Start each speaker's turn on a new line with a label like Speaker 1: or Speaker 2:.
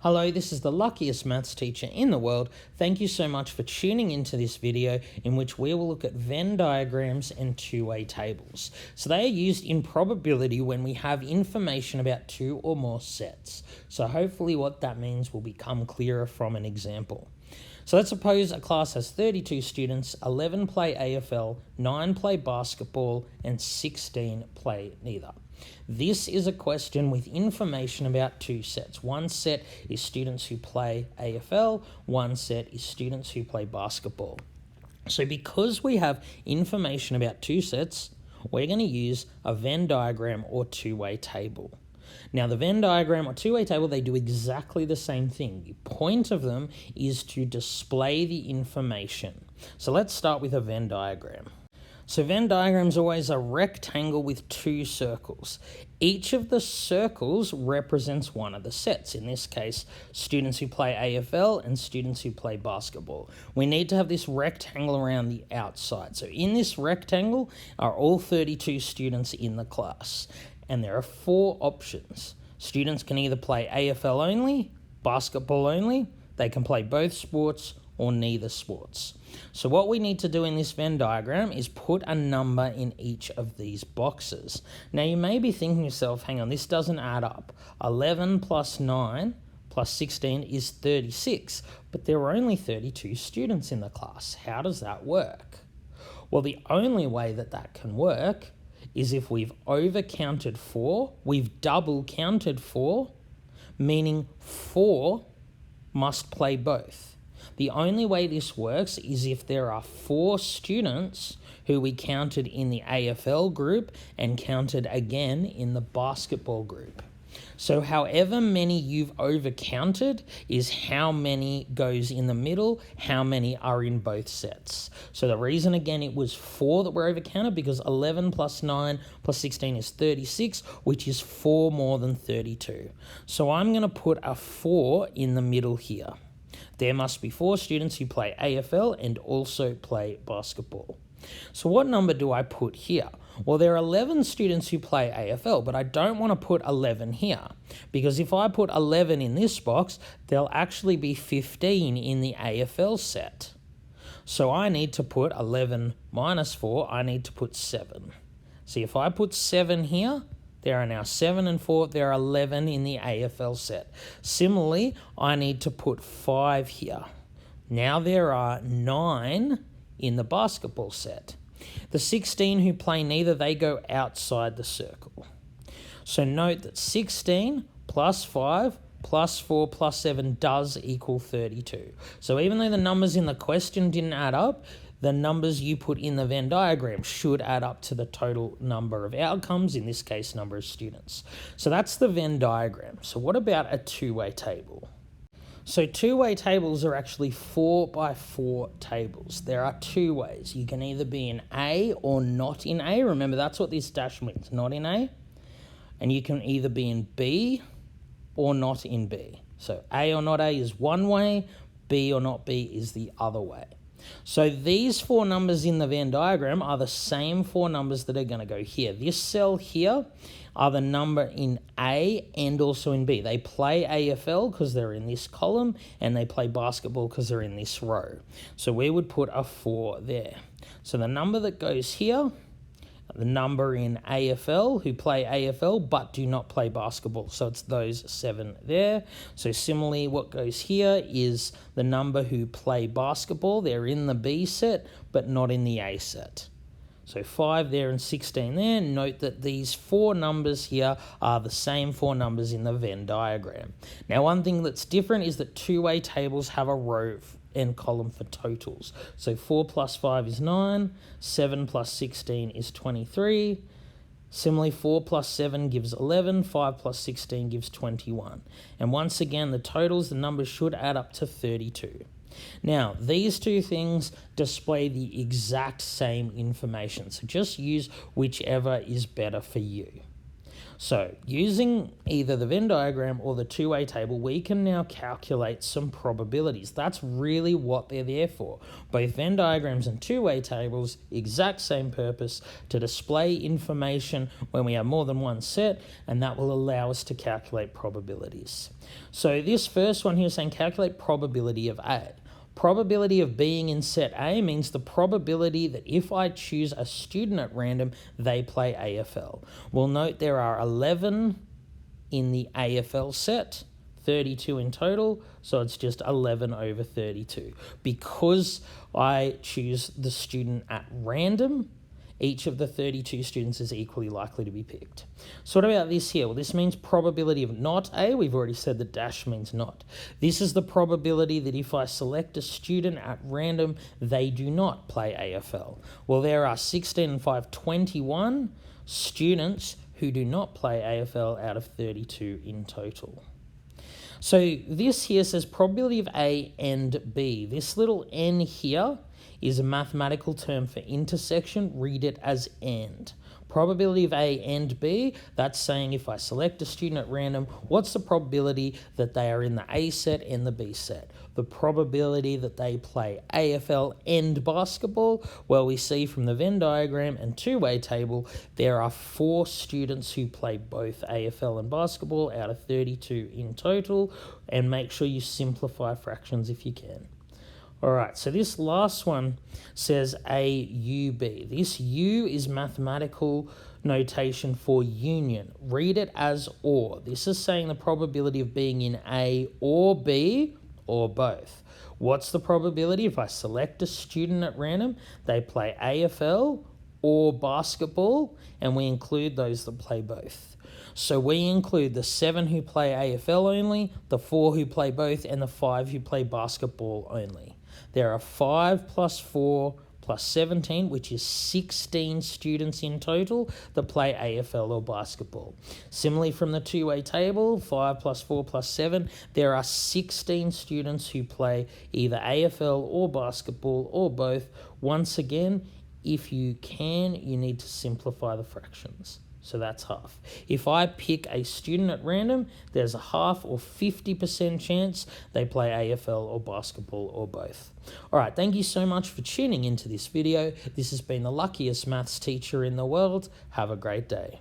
Speaker 1: Hello, this is the luckiest maths teacher in the world. Thank you so much for tuning into this video in which we will look at Venn diagrams and two-way tables. So they are used in probability when we have information about two or more sets. So hopefully what that means will become clearer from an example. So let's suppose a class has 32 students, 11 play AFL, 9 play basketball, and 16 play neither. This is a question with information about two sets. One set is students who play AFL, one set is students who play basketball. So because we have information about two sets, we're going to use a Venn diagram or two-way table. Now, the Venn diagram or two-way table, they do exactly the same thing. The point of them is to display the information. So let's start with a Venn diagram. So Venn diagram is always a rectangle with two circles. Each of the circles represents one of the sets. In this case, students who play AFL and students who play basketball. We need to have this rectangle around the outside. So in this rectangle are all 32 students in the class. And there are four options. Students can either play AFL only, basketball only, they can play both sports, or neither sports. So what we need to do in this Venn diagram is put a number in each of these boxes. Now you may be thinking to yourself, hang on, this doesn't add up. 11 plus 9 plus 16 is 36, but there were only 32 students in the class. How does that work? Well, the only way that that can work is if we've overcounted 4, we've double counted 4, meaning 4 must play both. The only way this works is if there are 4 students who we counted in the AFL group and counted again in the basketball group. So however many you've overcounted is how many goes in the middle, how many are in both sets. So the reason again it was 4 that were overcounted because 11 plus 9 plus 16 is 36, which is 4 more than 32. So I'm going to put a 4 in the middle here. There must be 4 students who play AFL and also play basketball. So what number do I put here? Well, there are 11 students who play AFL, but I don't want to put 11 here because if I put 11 in this box, there'll actually be 15 in the AFL set. So I need to put 11 minus 4, I need to put 7. See, if I put 7 here, there are now 7 and 4, there are 11 in the AFL set. Similarly, I need to put 5 here. Now there are 9 in the basketball set. The 16 who play neither, they go outside the circle. So note that 16 plus 5 plus 4 plus 7 does equal 32. So even though the numbers in the question didn't add up, the numbers you put in the Venn diagram should add up to the total number of outcomes, in this case, number of students. So that's the Venn diagram. So what about a two-way table? So two-way tables are actually 4 by 4 tables. There are 2 ways. You can either be in A or not in A. Remember, that's what this dash means, not in A. And you can either be in B or not in B. So A or not A is one way, B or not B is the other way. So these 4 numbers in the Venn diagram are the same 4 numbers that are going to go here. This cell here are the number in A and also in B. They play AFL because they're in this column and they play basketball because they're in this row. So we would put a 4 there. So the number that goes here, the number in AFL who play AFL but do not play basketball. So it's those 7 there. So similarly, what goes here is the number who play basketball. They're in the B set but not in the A set. So 5 there and 16 there. Note that these 4 numbers here are the same 4 numbers in the Venn diagram. Now, one thing that's different is that two-way tables have a row and column for totals. So 4 plus 5 is 9, 7 plus 16 is 23. Similarly, 4 plus 7 gives 11, 5 plus 16 gives 21. And once again, the totals, the numbers should add up to 32. Now, these two things display the exact same information, so just use whichever is better for you. So using either the Venn diagram or the two-way table, we can now calculate some probabilities. That's really what they're there for. Both Venn diagrams and two-way tables, exact same purpose, to display information when we have more than one set, and that will allow us to calculate probabilities. So this first one here is saying calculate probability of A. Probability of being in set A means the probability that if I choose a student at random, they play AFL. Well, note there are 11 in the AFL set, 32 in total, so it's just 11 over 32. Because I choose the student at random, each of the 32 students is equally likely to be picked. So what about this here? Well, this means probability of not A. We've already said the dash means not. This is the probability that if I select a student at random, they do not play AFL. Well, there are 16 and 5, 21 students who do not play AFL out of 32 in total. So this here says probability of A and B. This little n here is a mathematical term for intersection. Read it as and. Probability of A and B, that's saying if I select a student at random, what's the probability that they are in the A set and the B set? The probability that they play AFL and basketball, well, we see from the Venn diagram and two-way table, there are 4 students who play both AFL and basketball out of 32 in total, and make sure you simplify fractions if you can. All right, so this last one says AUB. This U is mathematical notation for union. Read it as or. This is saying the probability of being in A or B or both. What's the probability if I select a student at random, they play AFL or basketball, and we include those that play both. So we include the 7 who play AFL only, the 4 who play both, and the 5 who play basketball only. There are 5 plus 4 plus 17, which is 16 students in total that play AFL or basketball. Similarly, from the two-way table, 5 plus 4 plus 7, there are 16 students who play either AFL or basketball or both. Once again, if you can, you need to simplify the fractions. So that's half. If I pick a student at random, there's a half or 50% chance they play AFL or basketball or both. All right, thank you so much for tuning into this video. This has been the luckiest maths teacher in the world. Have a great day.